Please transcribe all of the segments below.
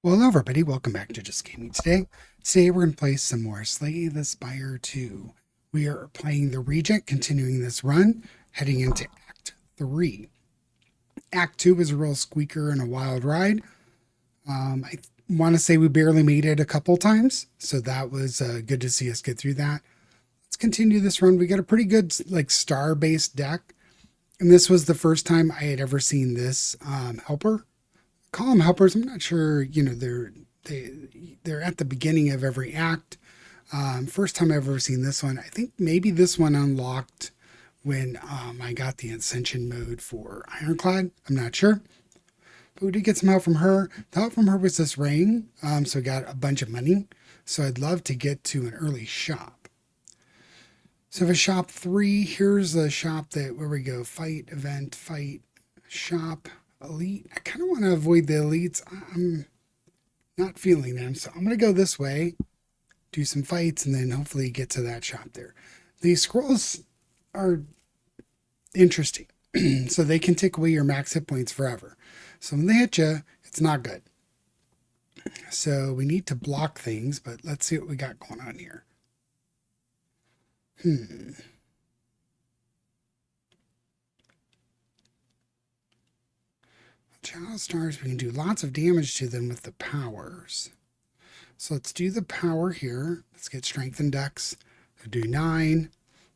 Well, hello everybody, welcome back to Just Gaming Today. Today we're going to play some more Slay the Spire 2. We are playing the Regent, continuing this run, heading into Act 3. Act 2 was a real squeaker and a wild ride. I want to say we barely made it a couple times, so that was good to see us get through that. Let's continue this run. We got a pretty good star-based deck, and this was the first time I had ever seen this helper. Call them helpers. I'm not sure. They're at the beginning of every act. First time I've ever seen this one. I think maybe this one unlocked when I got the Ascension mode for Ironclad. I'm not sure. But we did get some help from her. The help from her was this ring. So we got a bunch of money. So I'd love to get to an early shop. So for shop 3, here's a shop where we go fight, event, fight, shop, elite. I kind of want to avoid the elites. I'm not feeling them. So I'm going to go this way, do some fights, and then hopefully get to that shop there. These scrolls are interesting. So they can take away your max hit points forever. So when they hit you, it's not good. So we need to block things, but let's see what we got going on here. Child stars, we can do lots of damage to them with the powers. So let's do the power here. Let's get strength and dex. We'll do 9.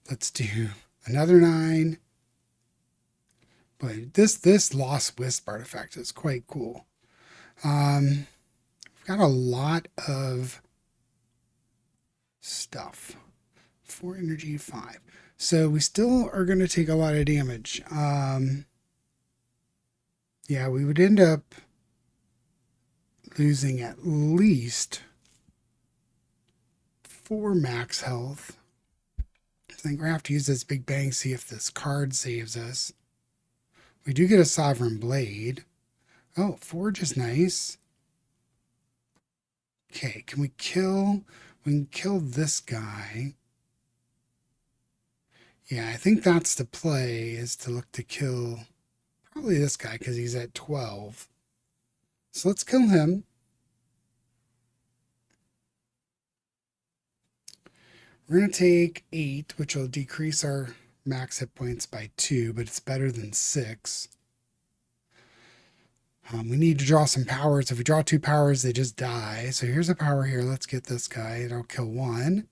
Let's do another 9. But this Lost Wisp artifact is quite cool. We've got a lot of stuff. 4 energy, 5. So we still are going to take a lot of damage. Yeah, we would end up losing at least 4 max health. I think we're going to have to use this big bang, see if this card saves us. We do get a Sovereign Blade. Oh, Forge is nice. Okay, can we kill... We can kill this guy. Yeah, I think that's the play, is to look to kill probably this guy because he's at 12. So let's kill him. We're going to take 8, which will decrease our max hit points by 2, but it's better than 6. We need to draw some powers. If we draw 2 powers, they just die. So here's a power here. Let's get this guy. It'll kill 1.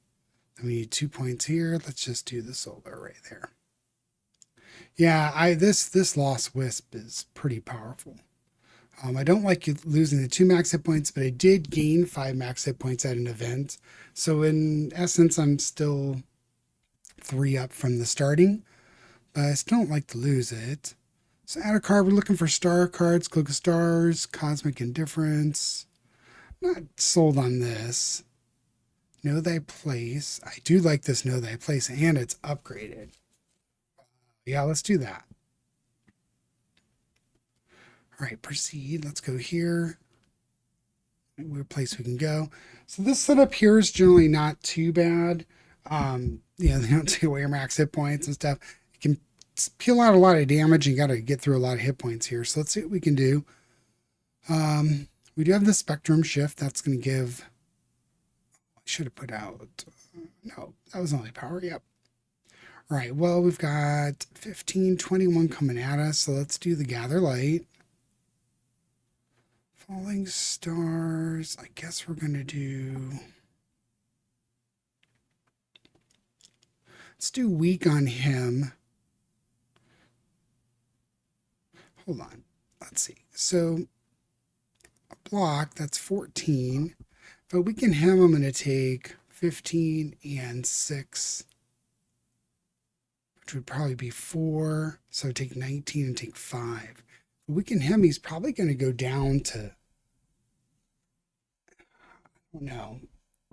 Then we need 2 points here. Let's just do the solar right there. Yeah, this Lost Wisp is pretty powerful. I don't like losing the 2 max hit points, but I did gain 5 max hit points at an event. So in essence, I'm still 3 up from the starting, but I still don't like to lose it. So add a card. We're looking for star cards, Cloak of Stars, Cosmic Indifference. Not sold on this. Know Thy Place. I do like this Know Thy Place, and it's upgraded. Yeah, let's do that. All right, proceed. Let's go here. Where place we can go. So this setup here is generally not too bad. They don't take away your max hit points and stuff. It can peel out a lot of damage. You got to get through a lot of hit points here. So let's see what we can do. We do have the Spectrum Shift. That's going to give... I should have put out... No, that was only power. Yep. All right, well, we've got 15, 21 coming at us. So let's do the Gather Light. Falling Stars. I guess we're going to do... Let's do Weak on him. Hold on. Let's see. So a block, that's 14. But we can him, I'm going to take 15 and 6, which would probably be 4. So take 19 and take 5. But we can him, he's probably going to go down to... I don't know.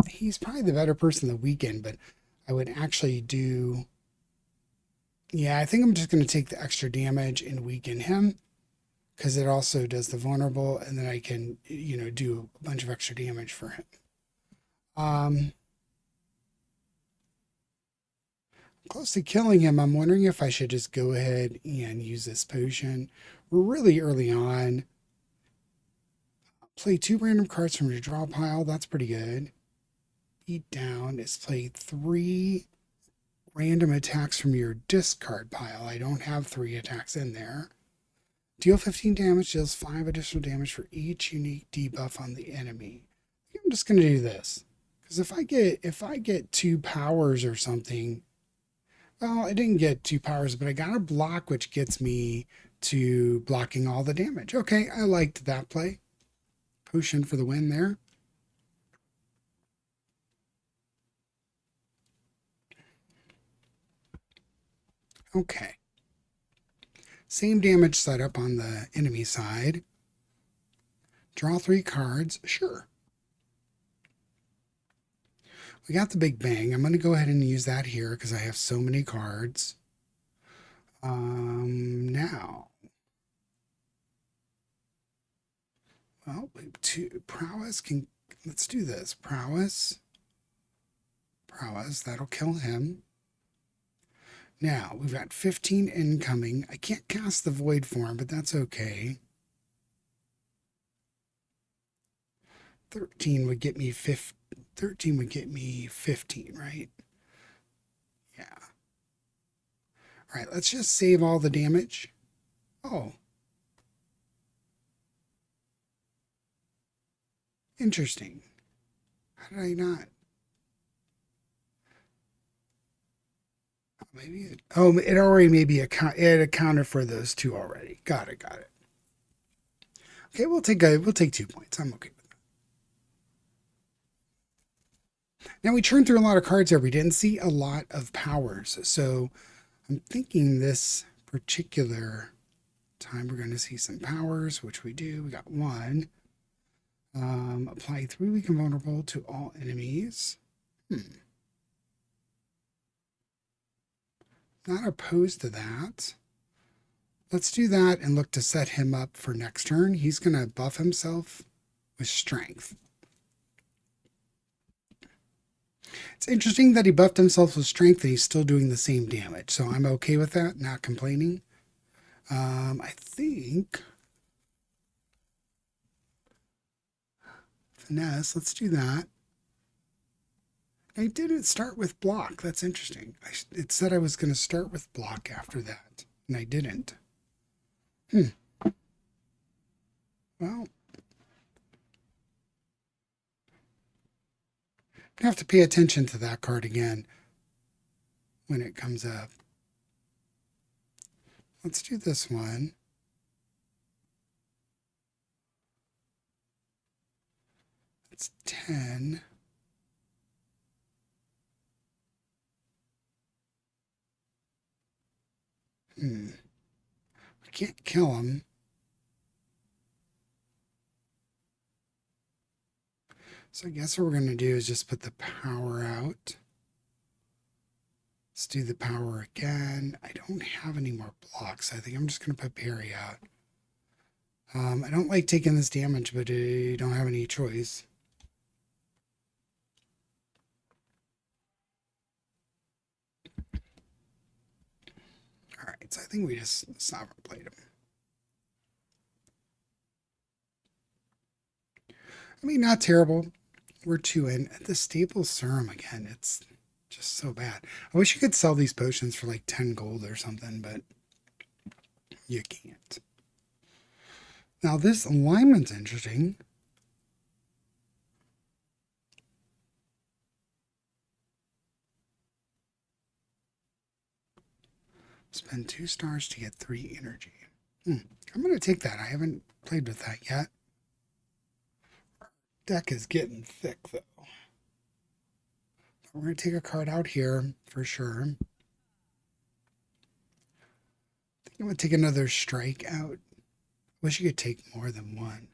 He's probably the better person the weekend, but I would actually do... Yeah, I think I'm just going to take the extra damage and weaken him, because it also does the vulnerable, and then I can, do a bunch of extra damage for him. Close to killing him. I'm wondering if I should just go ahead and use this potion. We're really early on. Play 2 random cards from your draw pile. That's pretty good. Beat down is play 3 random attacks from your discard pile. I don't have 3 attacks in there. Deal 15 damage, deals 5 additional damage for each unique debuff on the enemy. I'm just going to do this. Because if I get 2 powers or something, well, I didn't get 2 powers, but I got a block which gets me to blocking all the damage. Okay, I liked that play. Potion for the win there. Okay. Same damage setup on the enemy side. Draw 3 cards. Sure. We got the Big Bang. I'm going to go ahead and use that here because I have so many cards. Now. Well, prowess can... Let's do this. Prowess. That'll kill him. Now, we've got 15 incoming. I can't cast the Void form, but that's okay. 13 would get me 13 would get me 15, right? Yeah. All right, let's just save all the damage. Oh. Interesting. How did I not? Maybe it, oh, it already maybe it accounted for those 2 already. Got it. Okay, we'll take 2 points. I'm okay with that. Now we churned through a lot of cards here. We didn't see a lot of powers, so I'm thinking this particular time we're going to see some powers, which we do. We got 1. Apply 3 weak and vulnerable to all enemies. Not opposed to that. Let's do that and look to set him up for next turn. He's going to buff himself with strength. It's interesting that he buffed himself with strength and he's still doing the same damage. So I'm okay with that, not complaining. I think finesse, let's do that. I didn't start with block. That's interesting. It said I was going to start with block after that, and I didn't. Well, I have to pay attention to that card again when it comes up. Let's do this one. It's 10. I can't kill him. So I guess what we're going to do is just put the power out. Let's do the power again. I don't have any more blocks. I think I'm just going to put parry out. I don't like taking this damage, but I don't have any choice. All right, so I think we just sovereign played him. I mean, not terrible. We're 2 in. The staple serum again. It's just so bad. I wish you could sell these potions for like 10 gold or something, but you can't. Now this alignment's interesting. Spend 2 stars to get 3 energy. I'm going to take that. I haven't played with that yet. Deck is getting thick though. We're going to take a card out here for sure. I think I'm going to take another strike out. Wish you could take more than 1.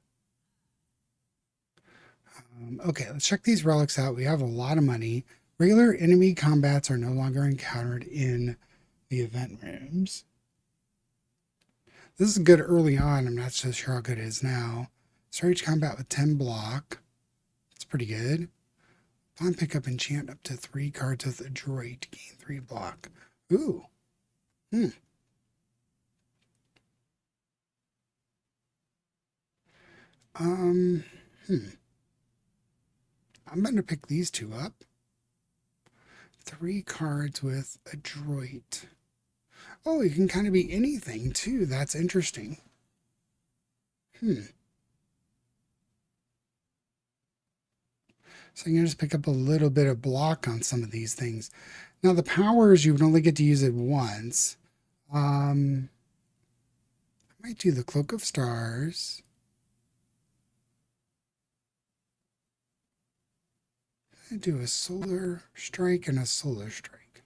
Okay, let's check these relics out. We have a lot of money. Regular enemy combats are no longer encountered in the event rooms. This is good early on. I'm not so sure how good it is now. Start each combat with 10 block. That's pretty good. Upon pickup, enchant up to 3 cards with Adroit to gain 3 block. Ooh. I'm going to pick these two up. 3 cards with adroit. Oh, you can kind of be anything too. That's interesting. So I'm going to just pick up a little bit of block on some of these things. Now the powers, you would only get to use it once. I might do the Cloak of Stars. I do a solar strike and a solar strike.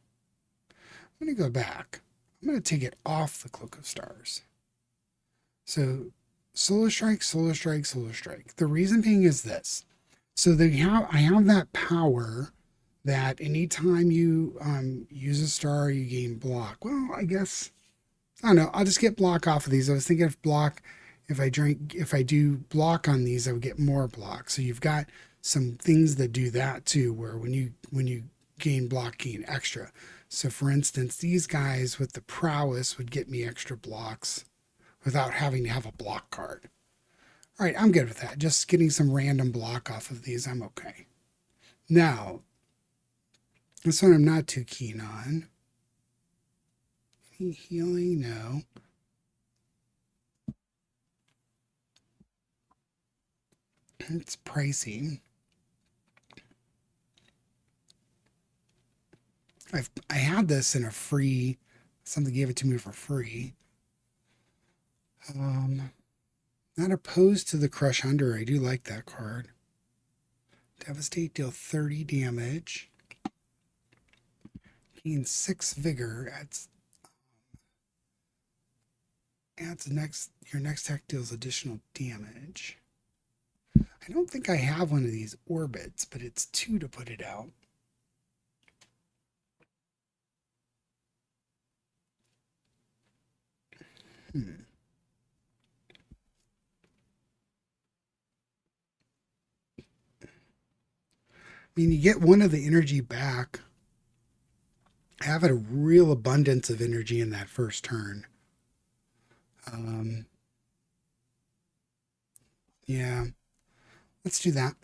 I'm going to go back. I'm going to take it off the Cloak of Stars. So solar strike, solar strike, solar strike. The reason being is this. So I have that power that anytime you use a star, you gain block. Well, I guess, I don't know. I'll just get block off of these. I was thinking if block, if I do block on these, I would get more block. So you've got some things that do that too, where when you gain block, gain extra. So for instance, these guys with the prowess would get me extra blocks without having to have a block card. All right, I'm good with that. Just getting some random block off of these, I'm okay. Now, this one I'm not too keen on. Any healing? No. It's pricey. I had this in a free, something gave it to me for free. Not opposed to the Crush Under. I do like that card. Devastate, deal 30 damage. Gain 6 vigor. Adds your next attack deals additional damage. I don't think I have one of these orbits, but it's 2 to put it out. I mean, you get one of the energy back. I have a real abundance of energy in that first turn. Yeah, let's do that.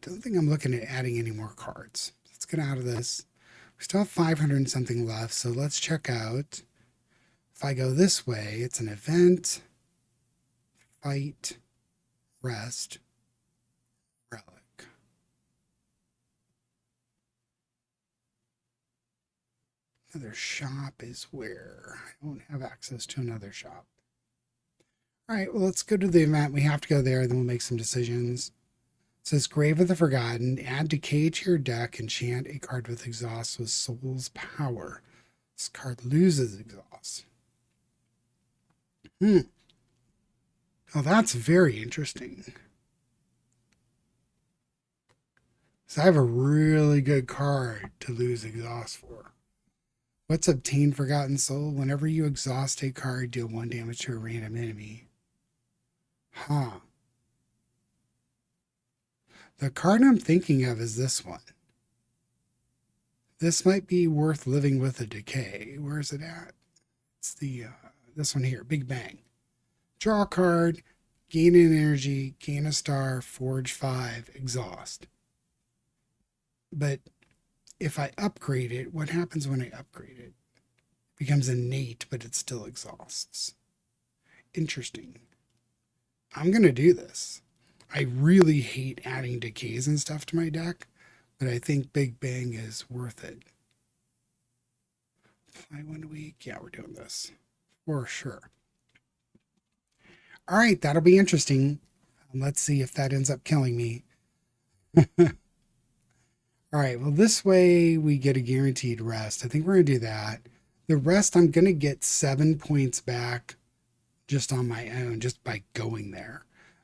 Don't think I'm looking at adding any more cards. Let's get out of this. We still have 500 and something left, so let's check out. If I go this way, it's an event, fight, rest, relic. Another shop is where? I don't have access to another shop. All right, well, let's go to the event. We have to go there, then we'll make some decisions. It says Grave of the Forgotten. Add Decay to your deck. Enchant a card with Exhaust with Soul's Power. This card loses Exhaust. Oh, that's very interesting. So I have a really good card to lose Exhaust for. What's Obtain Forgotten Soul? Whenever you exhaust a card, deal 1 damage to a random enemy. Huh. The card I'm thinking of is this one. This might be worth living with a decay. Where is it at? It's the this one here, Big Bang. Draw a card, gain an energy, gain a star, forge 5, exhaust. But if I upgrade it, what happens when I upgrade it? It becomes innate, but it still exhausts. Interesting. I'm going to do this. I really hate adding decays and stuff to my deck, but I think Big Bang is worth it. Apply 1 week. Yeah, we're doing this for sure. All right, that'll be interesting. Let's see if that ends up killing me. All right, well, this way we get a guaranteed rest. I think we're going to do that. The rest, I'm going to get 7 points back just on my own, just by going there.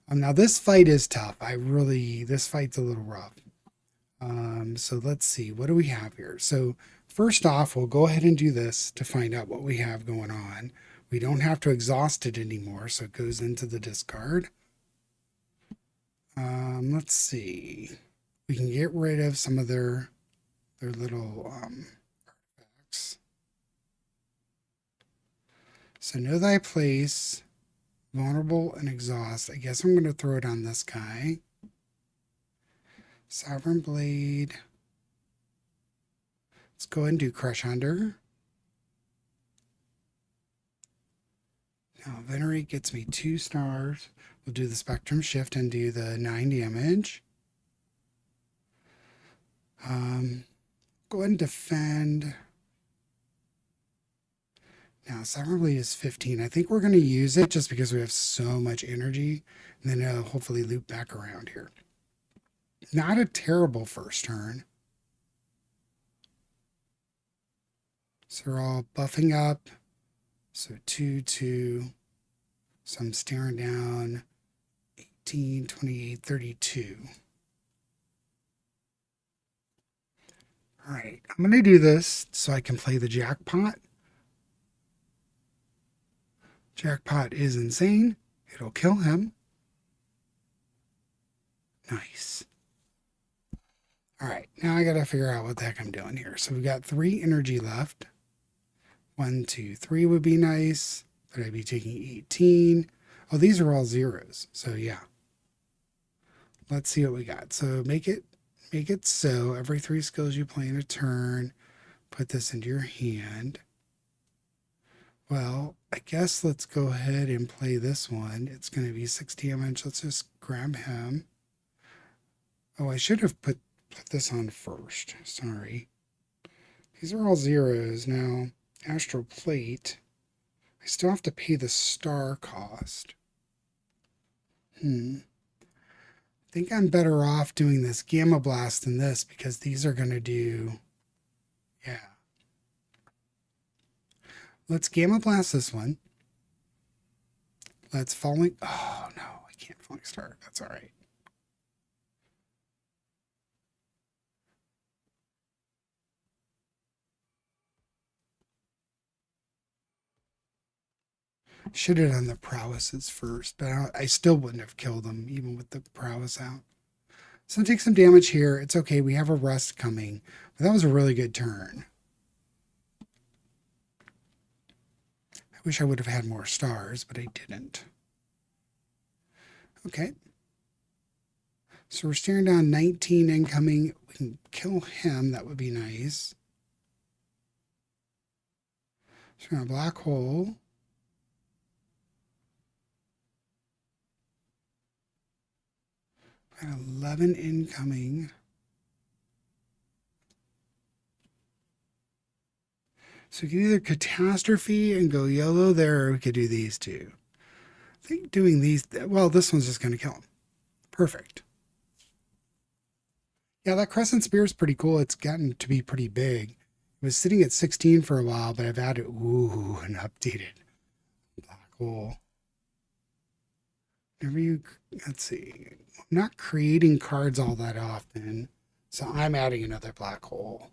Now, this fight is tough. This fight's a little rough. So let's see. What do we have here? So first off, we'll go ahead and do this to find out what we have going on. We don't have to exhaust it anymore, so it goes into the discard. Let's see. We can get rid of some of their little artifacts. So know thy place, Vulnerable and exhaust. I guess I'm going to throw it on this guy. Sovereign Blade. Let's go ahead and do Crush Under. Now, Venerate gets me 2 stars. We'll do the Spectrum Shift and do the 9 damage. Go ahead and defend. Now, Sovereign Blade is 15. I think we're going to use it just because we have so much energy. And then it'll hopefully loop back around here. Not a terrible first turn. So we're all buffing up. So 2, 2. So I'm staring down 18, 28, 32. All right, I'm going to do this so I can play the jackpot. Jackpot is insane. It'll kill him. Nice. All right, now I got to figure out what the heck I'm doing here. So we've got 3 energy left. 1, 2, 3 would be nice, but I'd be taking 18. Oh, these are all zeros. So yeah. Let's see what we got. So make it so every 3 skills you play in a turn, put this into your hand. Well, I guess let's go ahead and play this one. It's going to be 6 damage. Let's just grab him. Oh, I should have put this on first. Sorry. These are all zeros. Now, Astral Plate. I still have to pay the star cost. I think I'm better off doing this Gamma Blast than this because these are going to do... Yeah. Let's Gamma Blast this one. Let's Falling... Oh, no. I can't Falling Star. That's all right. Should have done the prowesses first, but I still wouldn't have killed them even with the prowess out. So take some damage here. It's okay. We have a rust coming. But that was a really good turn. I wish I would have had more stars, but I didn't. Okay. So we're staring down 19 incoming. We can kill him. That would be nice. So we're in a black hole. Got 11 incoming. So we can either Catastrophe and go YOLO there, or we could do these two. I think doing these, well, this one's just going to kill him. Perfect. Yeah, that Crescent Spear is pretty cool. It's gotten to be pretty big. It was sitting at 16 for a while, but I've added, an updated black hole. Whenever you, let's see, I'm not creating cards all that often, so I'm adding another black hole.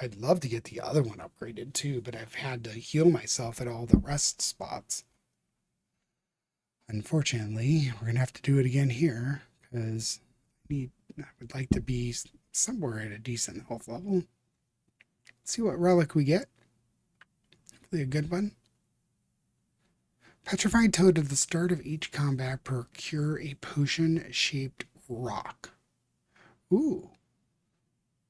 I'd love to get the other one upgraded too, but I've had to heal myself at all the rest spots. Unfortunately, we're going to have to do it again here because I would like to be somewhere at a decent health level. Let's see what relic we get. Hopefully a good one. Petrified Toad, at the start of each combat, procure a potion-shaped rock. Ooh.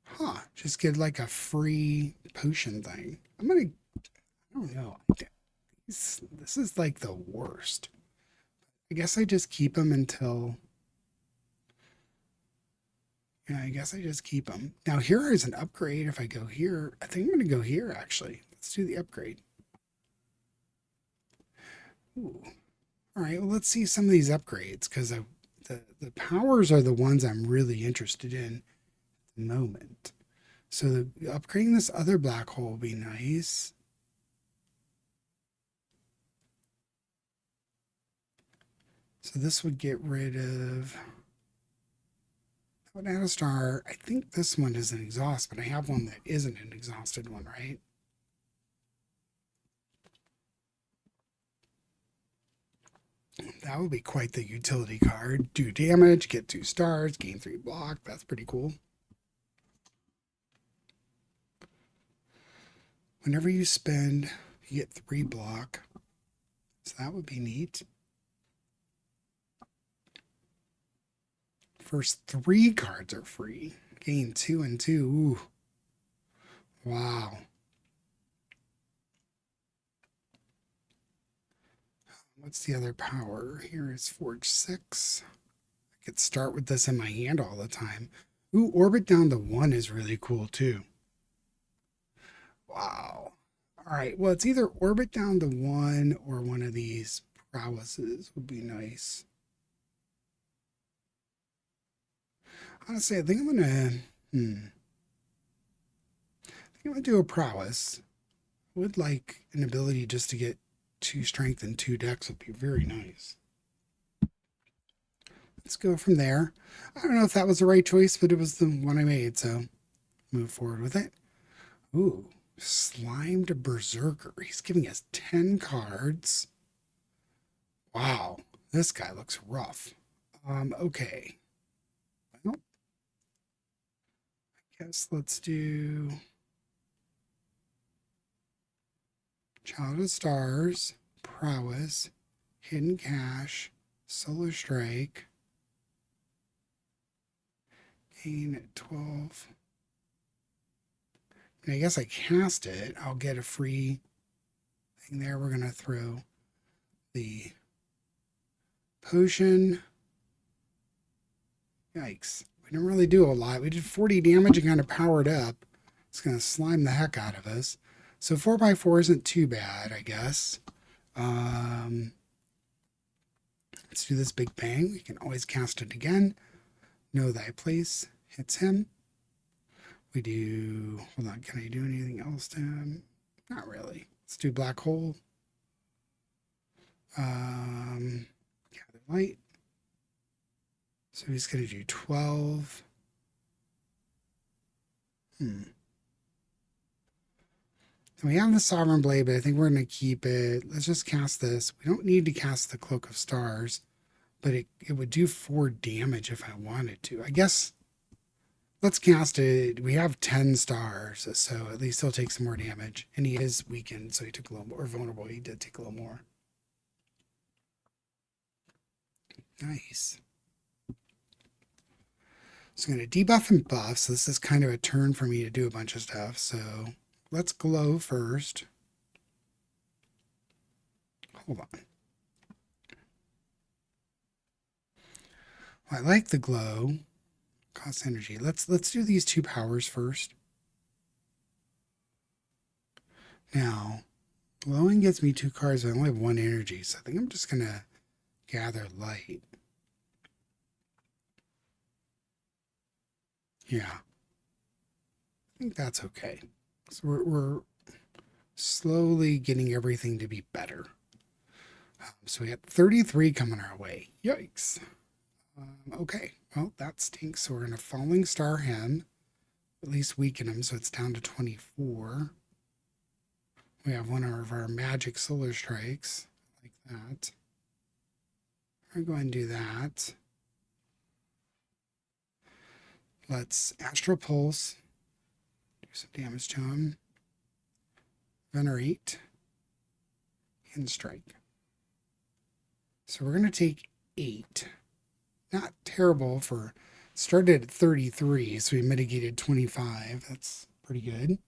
Huh. Just get like a free potion thing. I don't know. This is like the worst. I guess I just keep them until... Yeah, I guess I just keep them. Now here is an upgrade. If I go here, I think I'm going to go here actually. Let's do the upgrade. Ooh. All right, well, let's see some of these upgrades because the powers are the ones I'm really interested in at the moment. So upgrading this other black hole will be nice. So this would get rid of... That would add a star. I think this one is an exhaust, but I have one that isn't an exhausted one, right? That would be quite the utility card. Do damage, get 2 stars, gain 3 block. That's pretty cool. Whenever you spend, you get 3 block. So that would be neat. First 3 cards are free. Gain 2 and 2. Ooh. Wow. What's the other power? Here is Forge 6. I could start with this in my hand all the time. Ooh, Orbit down to 1 is really cool too. Wow. All right. Well, it's either Orbit down to 1 or one of these prowesses would be nice. Honestly, I think I'm gonna. I think I'm gonna do a prowess. I would like an ability just to get 2 strength and 2 dex would be very nice. Let's go from there. I don't know if that was the right choice, but it was the one I made, so move forward with it. Ooh, Slimed Berserker. He's giving us 10 cards. Wow, this guy looks rough. Okay. Well, I guess let's do Child of the Stars, Prowess, Hidden Cache, Solar Strike, gain 12. And I guess I cast it. I'll get a free thing there. We're going to throw the potion. Yikes. We didn't really do a lot. We did 40 damage and kind of powered up. It's going to slime the heck out of us. So 4x4 isn't too bad, I guess. Let's do this big bang. We can always cast it again. Know Thy Place. Hits him. We do... Hold on. Can I do anything else to him? Not really. Let's do Black Hole. Gather Light. So he's going to do 12. And we have the Sovereign Blade, but I think we're going to keep it. Let's just cast this. We don't need to cast the Cloak of Stars, but it would do 4 damage if I wanted to. I guess let's cast it. We have 10 stars, so at least he'll take some more damage. And he is weakened, so he took a little more, or vulnerable. He did take a little more. Nice. So I'm going to debuff and buff. So this is kind of a turn for me to do a bunch of stuff. So let's glow first. Hold on. Well, I like the glow. Cost energy. Let's do these 2 powers first. Now, glowing gets me 2 cards, but I only have 1 energy, so I think I'm just gonna gather light. Yeah. I think that's okay. So we're slowly getting everything to be better. So we got 33 coming our way. Yikes. Okay, well, that stinks. So we're going to Falling Star him, at least weaken him, so it's down to 24. We have one of our magic solar strikes, like that. We're going to do that. Let's Astral Pulse, do some damage to him. Venerate, and Strike. So we're going to take 8. Not terrible for, started at 33, so we mitigated 25. That's pretty good.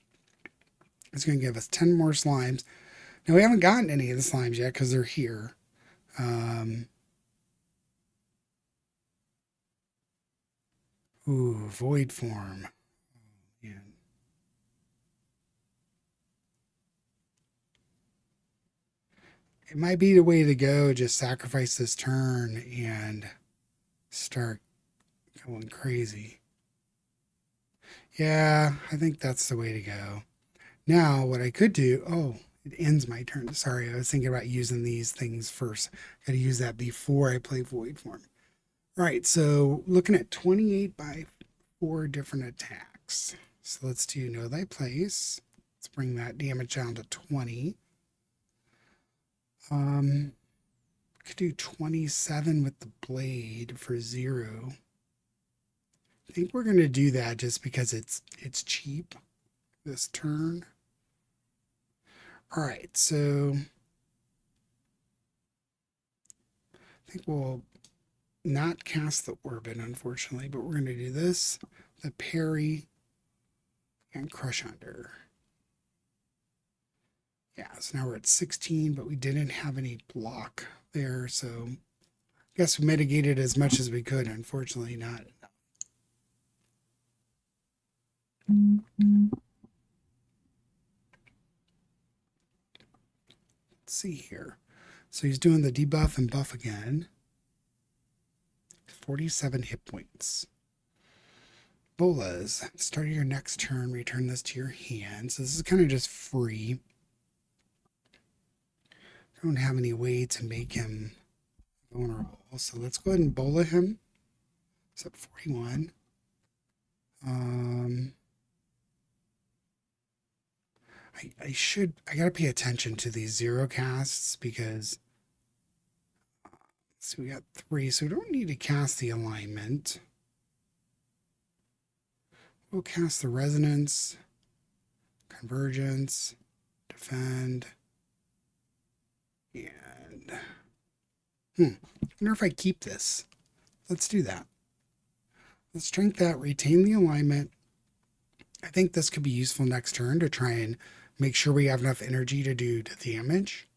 It's going to give us 10 more slimes. Now, we haven't gotten any of the slimes yet because they're here. Ooh, Void Form. Oh, man. It might be the way to go. Just sacrifice this turn and start going crazy. Yeah, I think that's the way to go. Now, what I could do... Oh, it ends my turn. Sorry, I was thinking about using these things first. Got to use that before I play Void Form. All right, so looking at 28 by 4 different attacks. So let's do Know Thy Place. Let's bring that damage down to 20. Could do 27 with the blade for 0. I think we're going to do that just because it's cheap this turn. All right, so I think we'll not cast the orbit, unfortunately, but we're going to do this, the parry, and crush under. Yeah, so now we're at 16, but we didn't have any block there, so I guess we mitigated as much as we could. Unfortunately, not enough. Let's see here. So he's doing the debuff and buff again. 47 hit points. Bolas, start your next turn, return this to your hand. So this is kind of just free. I don't have any way to make him vulnerable. So let's go ahead and bola him. It's at 41. I gotta pay attention to these zero casts because so we got 3, so we don't need to cast the alignment. We'll cast the resonance, convergence, defend, and I wonder if I keep this. Let's do that. Let's strength that, retain the alignment. I think this could be useful next turn to try and make sure we have enough energy to do the damage.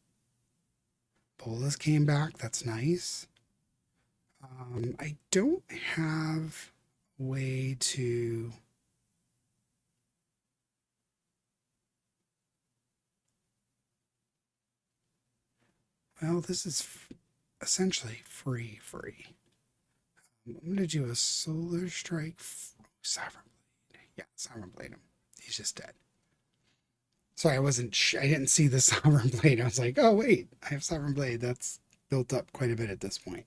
Bolas came back. That's nice. I don't have a way to... Well, this is essentially free. I'm going to do a solar strike. Sovereign Blade. Yeah, Sovereign Blade him. He's just dead. Sorry, I didn't see the Sovereign Blade. I was like, oh, wait, I have Sovereign Blade. That's built up quite a bit at this point.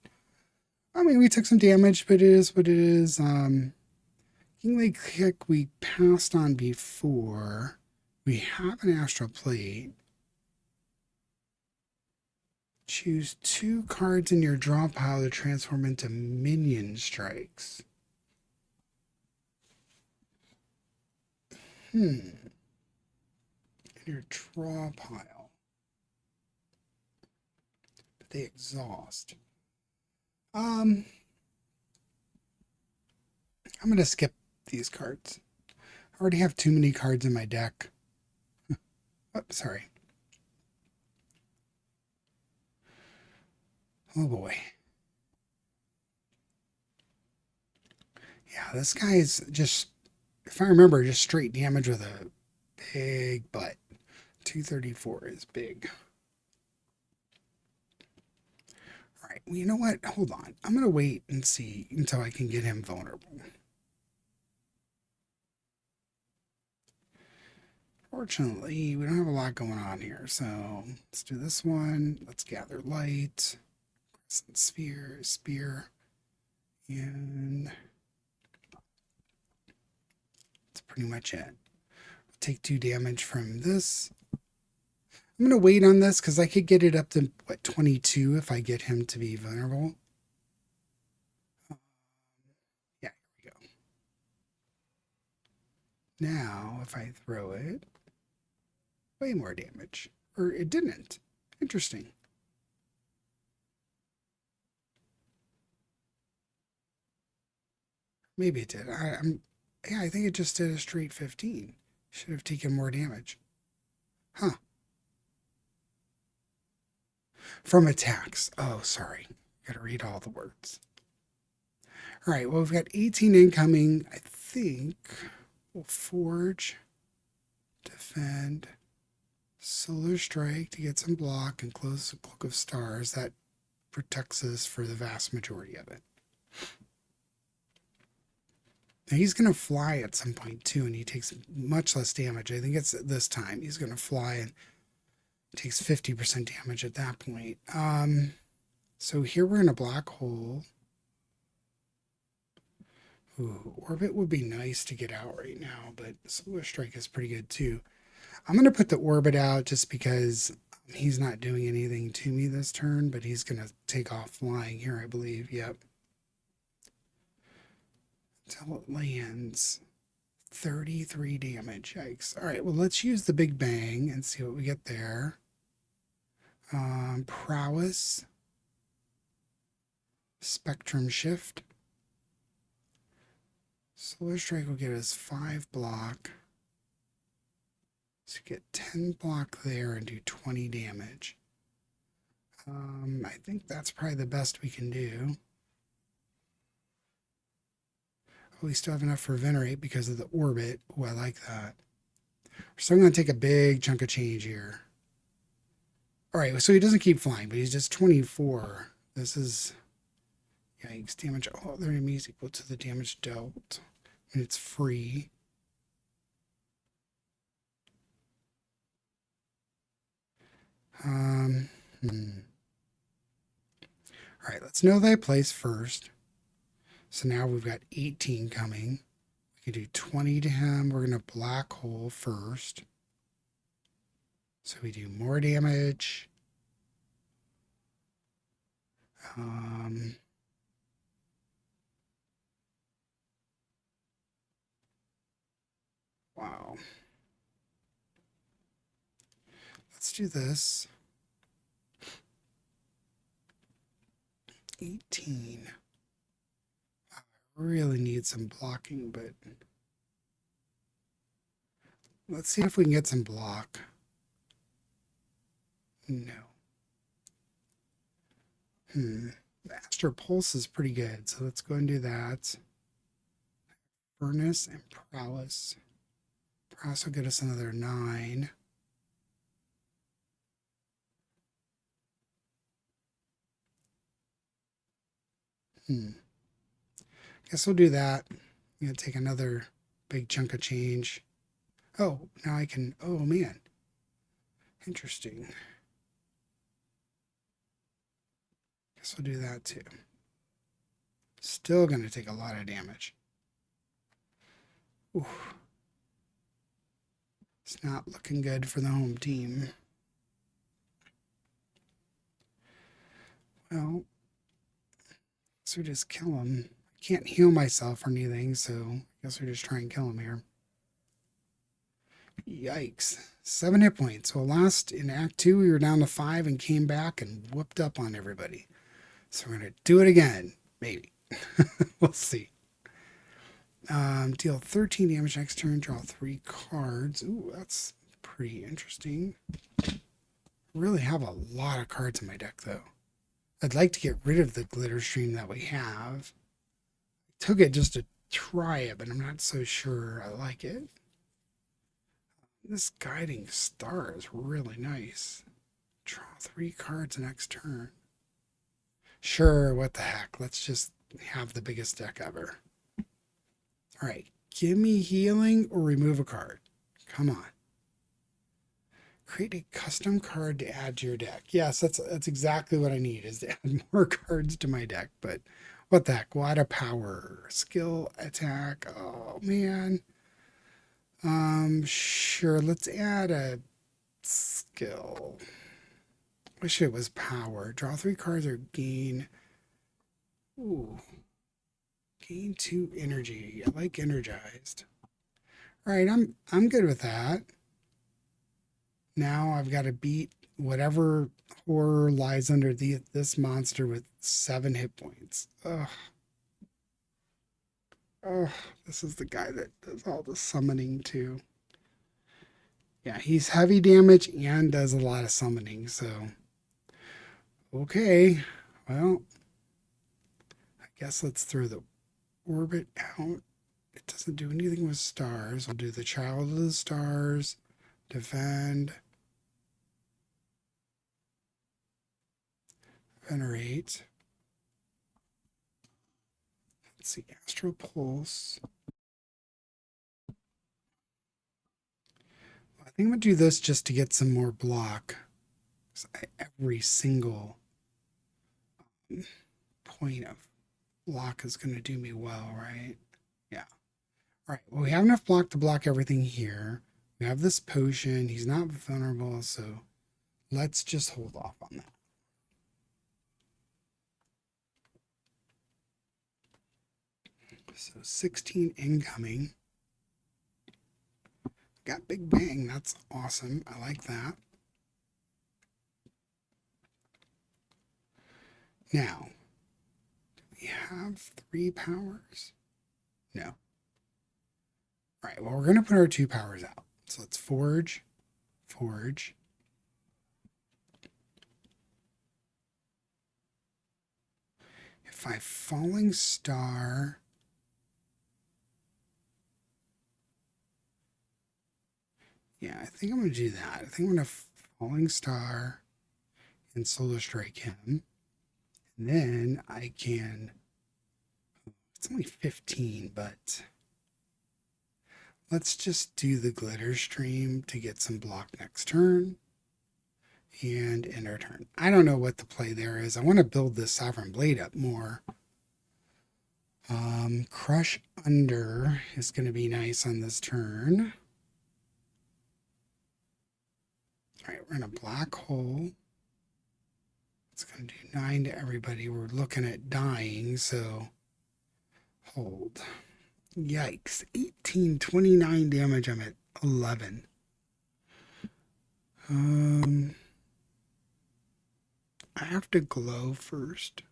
I mean, we took some damage, but it is what it is. Kingly Kick we passed on before. We have an Astral Plate. Choose 2 cards in your draw pile to transform into minion strikes. In your draw pile. But they exhaust. I'm going to skip these cards. I already have too many cards in my deck. Oh, sorry. Oh boy. Yeah, this guy is just, if I remember, just straight damage with a big butt. 234 is big. All right, well, you know what? Hold on. I'm going to wait and see until I can get him vulnerable. Fortunately, we don't have a lot going on here, so let's do this one. Let's gather light. Crescent sphere, spear, and that's pretty much it. Take 2 damage from this. I'm going to wait on this because I could get it up to, what, 22 if I get him to be vulnerable. Yeah, here we go. Now, if I throw it, way more damage. Or it didn't. Interesting. Maybe it did. Yeah, I think it just did a straight 15. Should have taken more damage. Huh. From attacks. Oh, sorry. Gotta read all the words. All right, well, we've got 18 incoming. I think we'll forge, defend, solar strike to get some block, and close the Cloak of Stars. That protects us for the vast majority of it. Now he's going to fly at some point too, and he takes much less damage. I think it's this time. He's going to fly and takes 50% damage at that point. So here we're in a black hole. Ooh, orbit would be nice to get out right now, but solar strike is pretty good too. I'm going to put the orbit out just because he's not doing anything to me this turn, but he's going to take off flying here, I believe. Yep. Until it lands. 33 damage. Yikes. All right, well, let's use the Big Bang and see what we get there. Prowess. Spectrum Shift. Solar Strike will get us 5 block. So get 10 block there and do 20 damage. I think that's probably the best we can do. We still have enough for Venerate because of the orbit. Oh, I like that. We're still going to take a big chunk of change here. All right, so he doesn't keep flying, but he's just 24. This is... Yikes, damage all other enemies equal to the damage dealt. And it's free. All right, let's know thy place first. So now we've got 18 coming. We can do 20 to him. We're going to black hole first. So we do more damage. Wow. Let's do this. 18. I really need some blocking, but let's see if we can get some block. No. The Astral Pulse is pretty good, so let's go and do that. Furnace and Prowess. Prowess will get us another 9. Guess we'll do that. I'm going to take another big chunk of change. Oh, now I can... Oh, man. Interesting. Guess we'll do that too. Still going to take a lot of damage. Ooh. It's not looking good for the home team. Well, so we just kill him. I can't heal myself or anything, so I guess we just try and kill him here. Yikes. 7 hit points. Well, last in Act 2, we were down to 5 and came back and whooped up on everybody. So we're going to do it again. Maybe. We'll see. Deal 13 damage next turn. Draw 3 cards. Ooh, that's pretty interesting. I really have a lot of cards in my deck, though. I'd like to get rid of the glitter stream that we have. I took it just to try it, but I'm not so sure I like it. This guiding star is really nice. Draw 3 cards next turn. Sure, what the heck. Let's just have the biggest deck ever. All right, give me healing or remove a card. Come on. Create a custom card to add to your deck. Yes, that's exactly what I need, is to add more cards to my deck. But what the heck? We'll add a power, skill, attack. Oh, man. Sure, let's add a skill. Wish it was power. Draw 3 cards or gain. Ooh. Gain 2 energy. I like energized. All right, I'm good with that. Now I've got to beat whatever horror lies under this monster with 7 hit points. Ugh. Oh, this is the guy that does all the summoning too. Yeah, he's heavy damage and does a lot of summoning, so. Okay, well, I guess let's throw the orbit out. It doesn't do anything with stars. We'll do the Child of the Stars, defend, venerate. Let's see, Astral Pulse. I think I'm going to do this just to get some more block. Every single point of block is going to do me well, right? Yeah. All right. Well, we have enough block to block everything here. We have this potion. He's not vulnerable, so let's just hold off on that. So 16 incoming. Got Big Bang. That's awesome. I like that. Now, We have 3 powers? No. All right, well, we're going to put our 2 powers out. So let's forge, forge. If I falling star, yeah, I think I'm going to do that. I think I'm going to falling star and solar strike him. And then I can, it's only 15, but let's just do the glitter stream to get some block next turn and end our turn. I don't know what the play there is. I want to build this Sovereign Blade up more. Crush Under is going to be nice on this turn. All right, we're in a black hole. It's going to do 9 to everybody. We're looking at dying, so hold. Yikes. 18, 29 damage. I'm at 11. I have to glow first.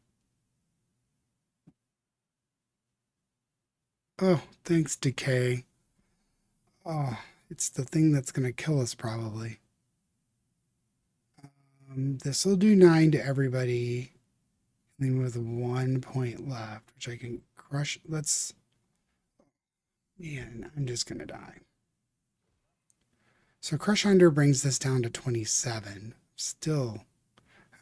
Oh, thanks, Decay. Oh, it's the thing that's going to kill us probably. This will do 9 to everybody. And then with 1 point left, which I can crush. Let's... Man, I'm just going to die. So Crush Under brings this down to 27. Still,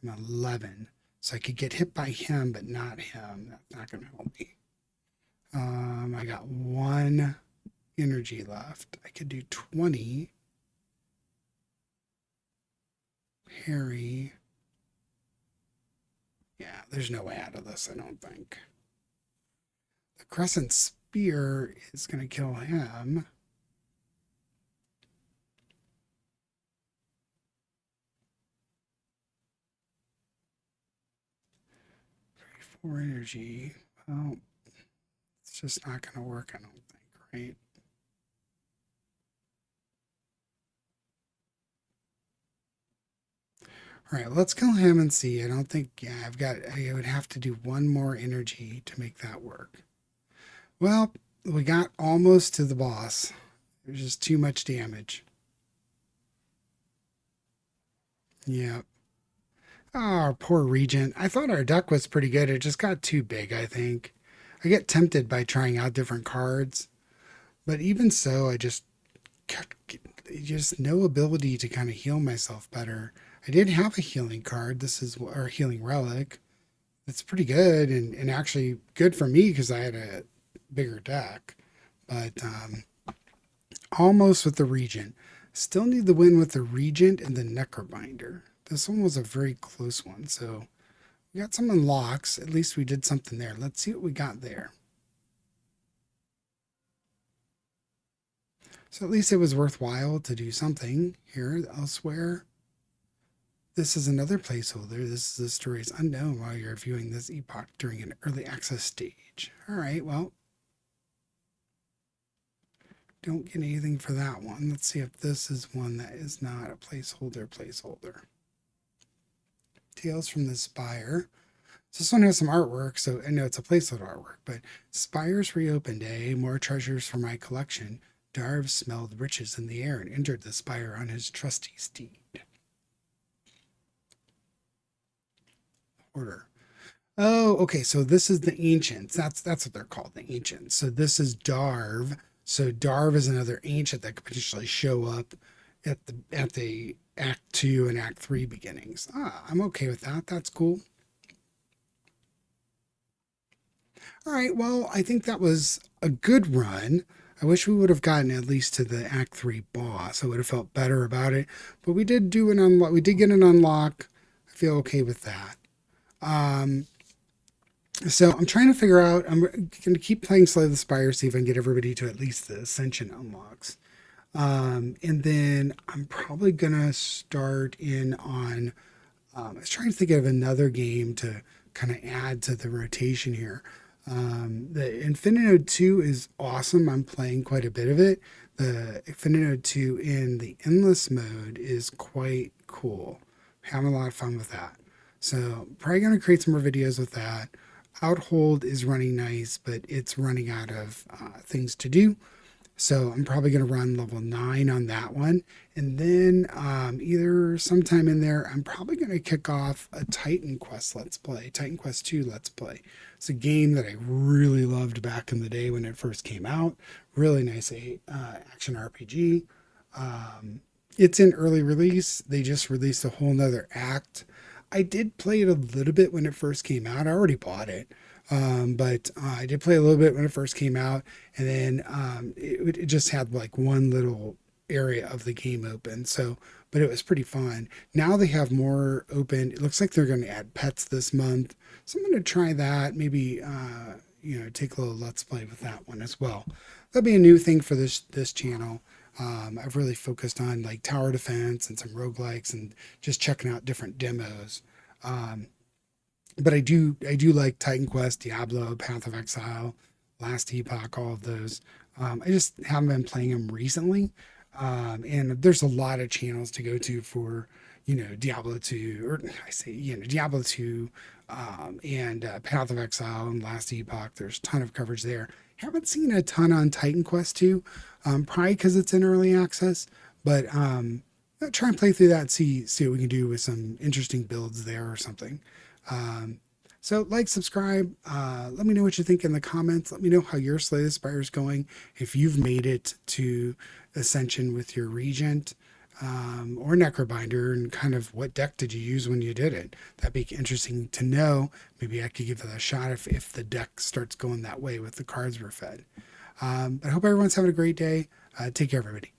I'm 11. So I could get hit by him, but not him. That's not going to help me. I got 1 energy left. I could do 20. Harry. Yeah, there's no way out of this, I don't think. The Crescent Spear is going to kill him. More energy. Well, it's just not going to work, I don't think, right? All right, let's kill him and see. I don't think, yeah, I would have to do 1 more energy to make that work. Well, we got almost to the boss. There's just too much damage. Yeah. Oh, our poor Regent. I thought our deck was pretty good. It just got too big, I think. I get tempted by trying out different cards. But even so, I just no ability to kind of heal myself better. I did have a healing card. This is our healing relic. It's pretty good and actually good for me because I had a bigger deck. But almost with the Regent. Still need the win with the Regent and the Necrobinder. This one was a very close one. So we got some unlocks. At least we did something there. Let's see what we got there. So at least it was worthwhile to do something here elsewhere. This is another placeholder. This is the story is unknown while you're viewing this epoch during an early access stage. All right, well, don't get anything for that one. Let's see if this is one that is not a placeholder. Tales from the Spire. So this one has some artwork, so I know it's a placeholder artwork, but Spire's reopened day, more treasures for my collection. Darv smelled riches in the air and entered the spire on his trusty steed. Order. Oh, okay. So this is the ancients. That's what they're called, the ancients. So this is Darv. So Darv is another ancient that could potentially show up at the Act 2 and Act 3 beginnings. I'm okay with that. That's cool. All right. Well, I think that was a good run. I wish we would have gotten at least to the Act 3 boss. I would have felt better about it. But we did do an unlock. We did get an unlock. I feel okay with that. So I'm trying to figure out. I'm going to keep playing Slay the Spire, see if I can get everybody to at least the Ascension unlocks. And then I'm probably going to start in on. I was trying to think of another game to kind of add to the rotation here. The Infinite 2 is awesome. I'm playing quite a bit of it. The Infinite 2 in the endless mode is quite cool. Having a lot of fun with that. So probably going to create some more videos with that. Outhold is running nice, but it's running out of things to do. So I'm probably going to run level 9 on that one. And then either sometime in there, I'm probably going to kick off a Titan Quest Let's Play, Titan Quest 2 Let's Play. It's a game that I really loved back in the day when it first came out. Really nice action RPG. It's in early release. They just released a whole nother act. I did play it a little bit when it first came out. I already bought it. But I did play a little bit when it first came out, and then it just had like one little area of the game open. So, but it was pretty fun. Now they have more open. It looks like they're going to add pets this month, so I'm going to try that. Maybe take a little let's play with that one as well. That'll be a new thing for this channel. I've really focused on like tower defense and some roguelikes and just checking out different demos. But I do like Titan Quest, Diablo, Path of Exile, Last Epoch, all of those. I just haven't been playing them recently. And there's a lot of channels to go to for, Diablo 2, or I say, Diablo 2, and Path of Exile and Last Epoch. There's a ton of coverage there. Haven't seen a ton on Titan Quest 2, probably because it's in early access, but I'll try and play through that and see what we can do with some interesting builds there or something. So like, subscribe, let me know what you think in the comments. Let me know how your Slay the Spire is going. If you've made it to Ascension with your Regent, or Necrobinder, and kind of what deck did you use when you did it. That'd be interesting to know. Maybe I could give it a shot if the deck starts going that way with the cards we're fed. But I hope everyone's having a great day. Take care, everybody.